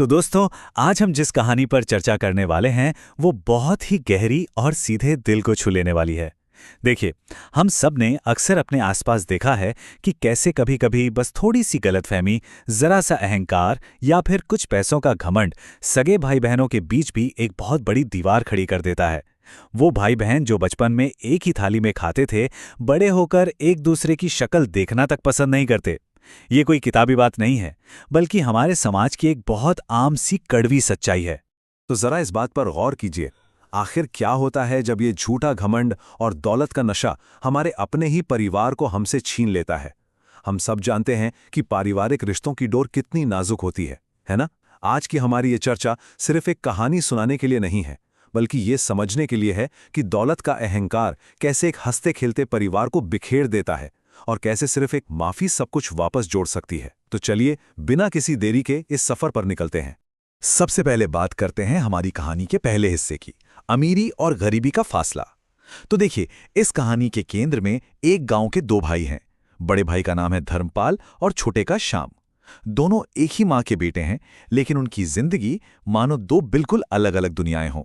तो दोस्तों, आज हम जिस कहानी पर चर्चा करने वाले हैं वो बहुत ही गहरी और सीधे दिल को छू लेने वाली है। देखिए, हम सब ने अक्सर अपने आसपास देखा है कि कैसे कभी-कभी बस थोड़ी सी गलतफहमी, जरा सा अहंकार या फिर कुछ पैसों का घमंड सगे भाई बहनों के बीच भी एक बहुत बड़ी दीवार खड़ी कर देता है। वो भाई बहन जो बचपन में एक ही थाली में खाते थे, बड़े होकर एक दूसरे की शक्ल देखना तक पसंद नहीं करते। ये कोई किताबी बात नहीं है, बल्कि हमारे समाज की एक बहुत आम सी कड़वी सच्चाई है। तो जरा इस बात पर गौर कीजिए, आखिर क्या होता है जब ये झूठा घमंड और दौलत का नशा हमारे अपने ही परिवार को हमसे छीन लेता है। हम सब जानते हैं कि पारिवारिक रिश्तों की डोर कितनी नाजुक होती है ना? आज की हमारी ये चर्चा सिर्फ एक कहानी सुनाने के लिए नहीं है, बल्कि ये समझने के लिए है कि दौलत का अहंकार कैसे एक हंसते खेलते परिवार को बिखेर देता है और कैसे सिर्फ एक माफी सब कुछ वापस जोड़ सकती है। तो चलिए, बिना किसी देरी के इस सफर पर निकलते हैं। सबसे पहले बात करते हैं हमारी कहानी के पहले हिस्से की, अमीरी और गरीबी का फासला। तो देखिए, इस कहानी के केंद्र में एक गांव के दो भाई हैं। बड़े भाई का नाम है धर्मपाल और छोटे का श्याम। दोनों एक ही मां के बेटे हैं, लेकिन उनकी जिंदगी मानो दो बिल्कुल अलग अलग दुनियाएं हों।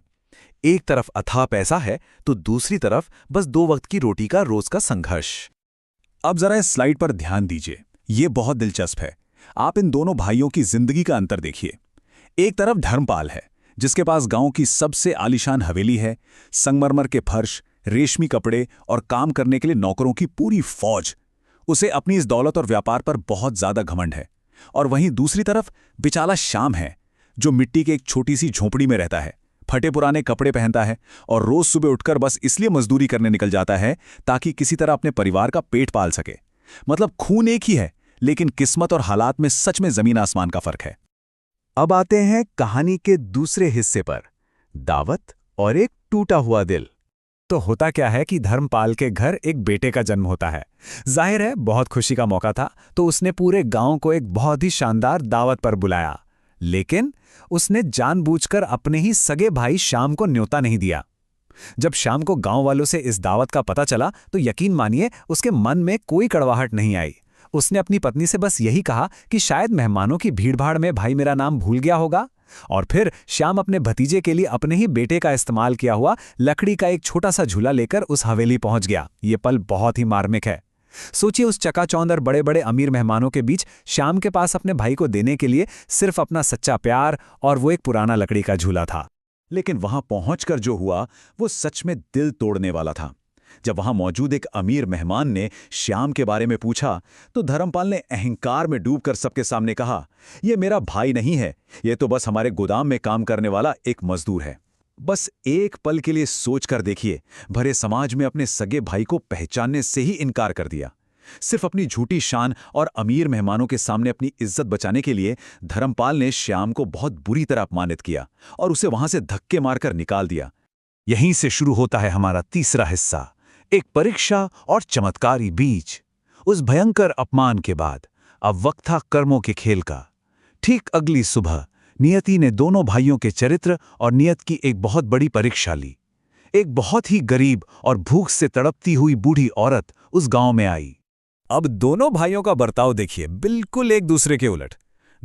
एक तरफ अथाह पैसा है, तो दूसरी तरफ बस दो वक्त की रोटी का रोज का संघर्ष। अब जरा इस स्लाइड पर ध्यान दीजिए, ये बहुत दिलचस्प है। आप इन दोनों भाइयों की जिंदगी का अंतर देखिए। एक तरफ धर्मपाल है, जिसके पास गांव की सबसे आलीशान हवेली है, संगमरमर के फर्श, रेशमी कपड़े और काम करने के लिए नौकरों की पूरी फौज। उसे अपनी इस दौलत और व्यापार पर बहुत ज्यादा घमंड है। और वहीं दूसरी तरफ बेचारा श्याम है, जो मिट्टी के एक छोटी सी झोंपड़ी में रहता है, फटे पुराने कपड़े पहनता है और रोज सुबह उठकर बस इसलिए मजदूरी करने निकल जाता है ताकि किसी तरह अपने परिवार का पेट पाल सके। मतलब खून एक ही है, लेकिन किस्मत और हालात में सच में जमीन आसमान का फर्क है। अब आते हैं कहानी के दूसरे हिस्से पर, दावत और एक टूटा हुआ दिल। तो होता क्या है कि धर्मपाल के घर एक बेटे का जन्म होता है। जाहिर है बहुत खुशी का मौका था, तो उसने पूरे गांव को एक बहुत ही शानदार दावत पर बुलाया। लेकिन उसने जानबूझकर अपने ही सगे भाई श्याम को न्योता नहीं दिया। जब श्याम को गांव वालों से इस दावत का पता चला, तो यकीन मानिए उसके मन में कोई कड़वाहट नहीं आई। उसने अपनी पत्नी से बस यही कहा कि शायद मेहमानों की भीड़भाड़ में भाई मेरा नाम भूल गया होगा। और फिर श्याम अपने भतीजे के लिए अपने ही बेटे का इस्तेमाल किया हुआ लकड़ी का एक छोटा सा झूला लेकर उस हवेली पहुंच गया। ये पल बहुत ही मार्मिक है। सोचिए, उस चकाचौंध और बड़े बड़े अमीर मेहमानों के बीच श्याम के पास अपने भाई को देने के लिए सिर्फ अपना सच्चा प्यार और वो एक पुराना लकड़ी का झूला था। लेकिन वहां पहुंचकर जो हुआ वो सच में दिल तोड़ने वाला था। जब वहां मौजूद एक अमीर मेहमान ने श्याम के बारे में पूछा, तो धर्मपाल ने अहंकार में डूबकर सबके सामने कहा, यह मेरा भाई नहीं है, यह तो बस हमारे गोदाम में काम करने वाला एक मजदूर है। बस एक पल के लिए सोच कर देखिए, भरे समाज में अपने सगे भाई को पहचानने से ही इनकार कर दिया। सिर्फ अपनी झूठी शान और अमीर मेहमानों के सामने अपनी इज्जत बचाने के लिए धर्मपाल ने श्याम को बहुत बुरी तरह अपमानित किया और उसे वहां से धक्के मारकर निकाल दिया। यहीं से शुरू होता है हमारा तीसरा हिस्सा, एक परीक्षा और चमत्कारी बीज। उस भयंकर अपमान के बाद अब वक्त था कर्मों के खेल का। ठीक अगली सुबह नियति ने दोनों भाइयों के चरित्र और नियत की एक बहुत बड़ी परीक्षा ली। एक बहुत ही गरीब और भूख से तड़पती हुई बूढ़ी औरत उस गांव में आई। अब दोनों भाइयों का बर्ताव देखिए, बिल्कुल एक दूसरे के उलट।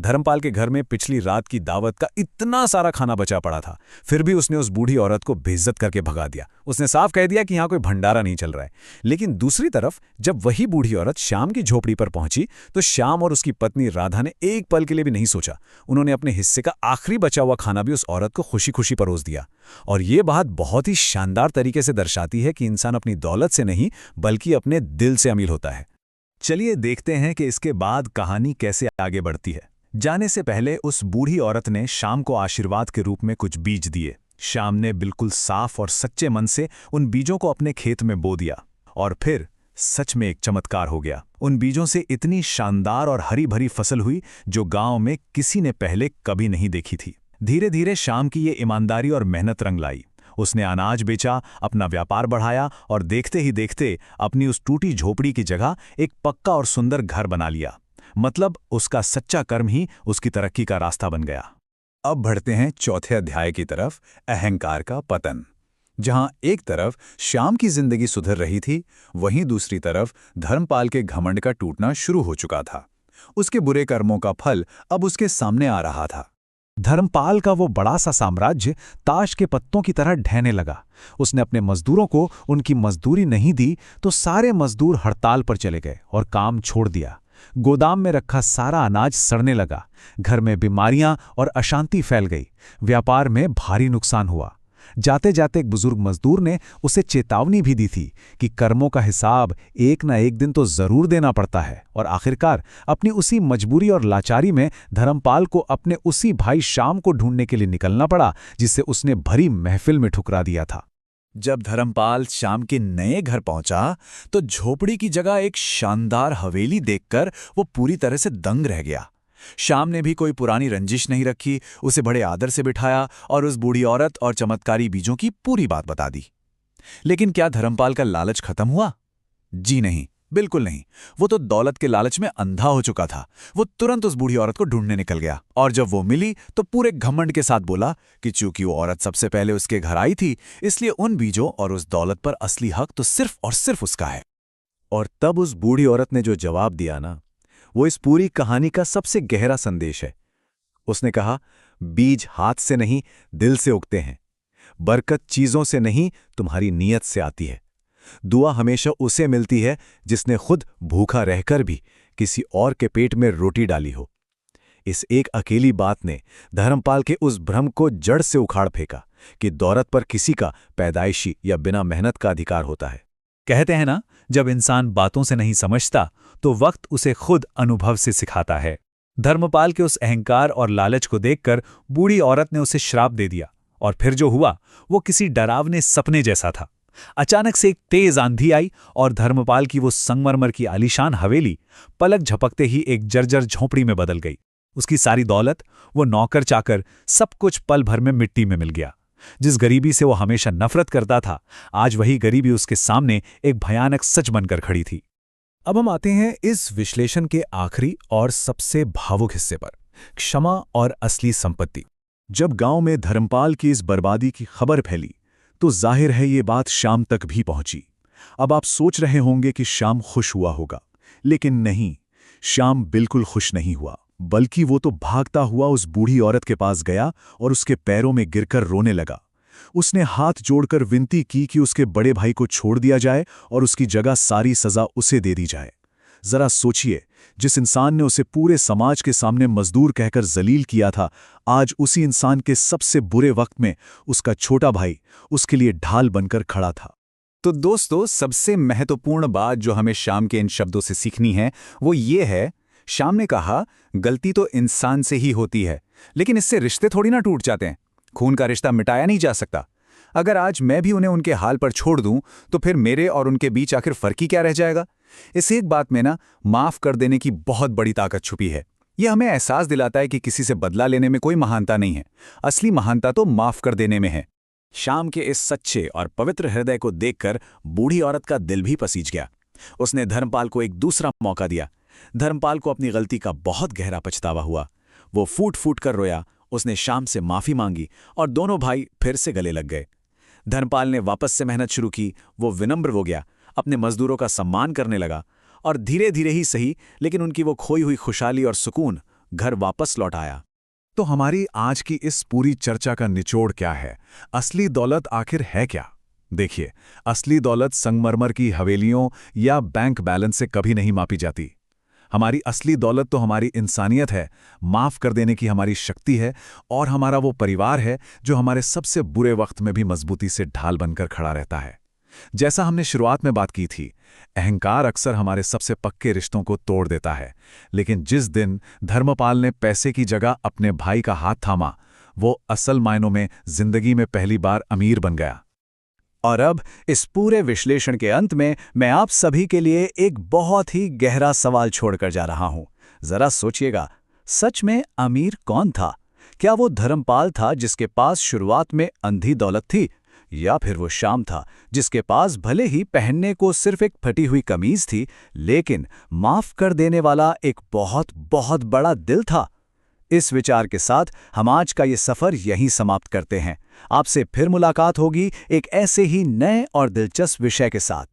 धर्मपाल के घर में पिछली रात की दावत का इतना सारा खाना बचा पड़ा था, फिर भी उसने उस बूढ़ी औरत को बेइज्जत करके भगा दिया। उसने साफ कह दिया कि यहाँ कोई भंडारा नहीं चल रहा है। लेकिन दूसरी तरफ जब वही बूढ़ी औरत श्याम की झोपड़ी पर पहुंची, तो श्याम और उसकी पत्नी राधा ने एक पल के लिए भी नहीं सोचा। उन्होंने अपने हिस्से का आखिरी बचा हुआ खाना भी उस औरत को खुशी खुशी परोस दिया। और ये बात बहुत ही शानदार तरीके से दर्शाती है कि इंसान अपनी दौलत से नहीं, बल्कि अपने दिल से अमीर होता है। चलिए देखते हैं कि इसके बाद कहानी कैसे आगे बढ़ती है। जाने से पहले उस बूढ़ी औरत ने श्याम को आशीर्वाद के रूप में कुछ बीज दिए। श्याम ने बिल्कुल साफ और सच्चे मन से उन बीजों को अपने खेत में बो दिया और फिर सच में एक चमत्कार हो गया। उन बीजों से इतनी शानदार और हरी भरी फसल हुई जो गांव में किसी ने पहले कभी नहीं देखी थी। धीरे धीरे श्याम की ये ईमानदारी और मेहनत रंग लाई। उसने अनाज बेचा, अपना व्यापार बढ़ाया और देखते ही देखते अपनी उस टूटी झोपड़ी की जगह एक पक्का और सुंदर घर बना लिया। मतलब उसका सच्चा कर्म ही उसकी तरक्की का रास्ता बन गया। अब बढ़ते हैं चौथे अध्याय की तरफ, अहंकार का पतन। जहां एक तरफ श्याम की जिंदगी सुधर रही थी, वहीं दूसरी तरफ धर्मपाल के घमंड का टूटना शुरू हो चुका था। उसके बुरे कर्मों का फल अब उसके सामने आ रहा था। धर्मपाल का वो बड़ा सा साम्राज्य ताश के पत्तों की तरह ढहने लगा। उसने अपने मजदूरों को उनकी मजदूरी नहीं दी तो सारे मजदूर हड़ताल पर चले गए और काम छोड़ दिया। गोदाम में रखा सारा अनाज सड़ने लगा, घर में बीमारियां और अशांति फैल गई, व्यापार में भारी नुकसान हुआ। जाते जाते एक बुजुर्ग मजदूर ने उसे चेतावनी भी दी थी कि कर्मों का हिसाब एक न एक दिन तो जरूर देना पड़ता है। और आखिरकार अपनी उसी मजबूरी और लाचारी में धर्मपाल को अपने उसी भाई श्याम को ढूंढने के लिए निकलना पड़ा, जिसे उसने भरी महफिल में ठुकरा दिया था। जब धर्मपाल श्याम के नए घर पहुंचा तो झोपड़ी की जगह एक शानदार हवेली देखकर वो पूरी तरह से दंग रह गया। श्याम ने भी कोई पुरानी रंजिश नहीं रखी, उसे बड़े आदर से बिठाया और उस बूढ़ी औरत और चमत्कारी बीजों की पूरी बात बता दी। लेकिन क्या धर्मपाल का लालच खत्म हुआ? जी नहीं, बिल्कुल नहीं। वो तो दौलत के लालच में अंधा हो चुका था। वो तुरंत उस बूढ़ी औरत को ढूंढने निकल गया और जब वो मिली तो पूरे घमंड के साथ बोला कि चूंकि वो औरत सबसे पहले उसके घर आई थी, इसलिए उन बीजों और उस दौलत पर असली हक तो सिर्फ और सिर्फ उसका है। और तब उस बूढ़ी औरत ने जो जवाब दिया ना, वो इस पूरी कहानी का सबसे गहरा संदेश है। उसने कहा, बीज हाथ से नहीं दिल से उगते हैं। बरकत चीजों से नहीं तुम्हारी नीयत से आती है। दुआ हमेशा उसे मिलती है जिसने खुद भूखा रहकर भी किसी और के पेट में रोटी डाली हो। इस एक अकेली बात ने धर्मपाल के उस भ्रम को जड़ से उखाड़ फेंका कि दौलत पर किसी का पैदाइशी या बिना मेहनत का अधिकार होता है। कहते हैं ना, जब इंसान बातों से नहीं समझता तो वक्त उसे खुद अनुभव से सिखाता है। धर्मपाल के उस अहंकार और लालच को देखकर बूढ़ी औरत ने उसे श्राप दे दिया और फिर जो हुआ वो किसी डरावने सपने जैसा था। अचानक से एक तेज आंधी आई और धर्मपाल की वो संगमरमर की आलीशान हवेली पलक झपकते ही एक जर्जर झोंपड़ी में बदल गई। उसकी सारी दौलत, वो नौकर चाकर, सब कुछ पल भर में मिट्टी में मिल गया। जिस गरीबी से वो हमेशा नफरत करता था, आज वही गरीबी उसके सामने एक भयानक सच बनकर खड़ी थी। अब हम आते हैं इस विश्लेषण के आखिरी और सबसे भावुक हिस्से पर, क्षमा और असली संपत्ति। जब गांव में धर्मपाल की इस बर्बादी की खबर फैली तो जाहिर है ये बात श्याम तक भी पहुंची। अब आप सोच रहे होंगे कि श्याम खुश हुआ होगा, लेकिन नहीं, श्याम बिल्कुल खुश नहीं हुआ, बल्कि वो तो भागता हुआ उस बूढ़ी औरत के पास गया और उसके पैरों में गिरकर रोने लगा। उसने हाथ जोड़कर विनती की कि उसके बड़े भाई को छोड़ दिया जाए और उसकी जगह सारी सजा उसे दे दी जाए। जरा सोचिए, जिस इंसान ने उसे पूरे समाज के सामने मजदूर कहकर जलील किया था, आज उसी इंसान के सबसे बुरे वक्त में उसका छोटा भाई उसके लिए ढाल बनकर खड़ा था। तो दोस्तों, सबसे महत्वपूर्ण बात जो हमें श्याम के इन शब्दों से सीखनी है वो ये है, श्याम ने कहा, गलती तो इंसान से ही होती है, लेकिन इससे रिश्ते थोड़ी ना टूट जाते हैं। खून का रिश्ता मिटाया नहीं जा सकता। अगर आज मैं भी उन्हें उनके हाल पर छोड़ दूं तो फिर मेरे और उनके बीच आखिर फर्क ही क्या रह जाएगा। इस एक बात में ना माफ कर देने की बहुत बड़ी ताकत छुपी है। यह हमें एहसास दिलाता है कि किसी से बदला लेने में कोई महानता नहीं है, असली महानता तो माफ कर देने में है। श्याम के इस सच्चे और पवित्र हृदय को देखकर बूढ़ी औरत का दिल भी पसीज गया। उसने धर्मपाल को एक दूसरा मौका दिया। धर्मपाल को अपनी गलती का बहुत गहरा पछतावा हुआ। वो फूट फूट कर रोया। उसने श्याम से माफी मांगी और दोनों भाई फिर से गले लग गए। धर्मपाल ने वापस से मेहनत शुरू की। वो विनम्र हो गया, अपने मजदूरों का सम्मान करने लगा और धीरे धीरे ही सही, लेकिन उनकी वो खोई हुई खुशहाली और सुकून घर वापस लौट आया। तो हमारी आज की इस पूरी चर्चा का निचोड़ क्या है? असली दौलत आखिर है क्या? देखिए, असली दौलत संगमरमर की हवेलियों या बैंक बैलेंस से कभी नहीं मापी जाती। हमारी असली दौलत तो हमारी इंसानियत है, माफ कर देने की हमारी शक्ति है और हमारा वो परिवार है जो हमारे सबसे बुरे वक्त में भी मजबूती से ढाल बनकर खड़ा रहता है। जैसा हमने शुरुआत में बात की थी, अहंकार अक्सर हमारे सबसे पक्के रिश्तों को तोड़ देता है, लेकिन जिस दिन धर्मपाल ने पैसे की जगह अपने भाई का हाथ थामा, वो असल मायनों में जिंदगी में पहली बार अमीर बन गया। और अब इस पूरे विश्लेषण के अंत में मैं आप सभी के लिए एक बहुत ही गहरा सवाल छोड़कर जा रहा हूं। जरा सोचिएगा, सच में अमीर कौन था? क्या वो धर्मपाल था जिसके पास शुरुआत में अंधी दौलत थी, या फिर वो श्याम था जिसके पास भले ही पहनने को सिर्फ एक फटी हुई कमीज थी, लेकिन माफ कर देने वाला एक बहुत बहुत बड़ा दिल था? इस विचार के साथ हम आज का ये सफर यहीं समाप्त करते हैं। आपसे फिर मुलाकात होगी एक ऐसे ही नए और दिलचस्प विषय के साथ।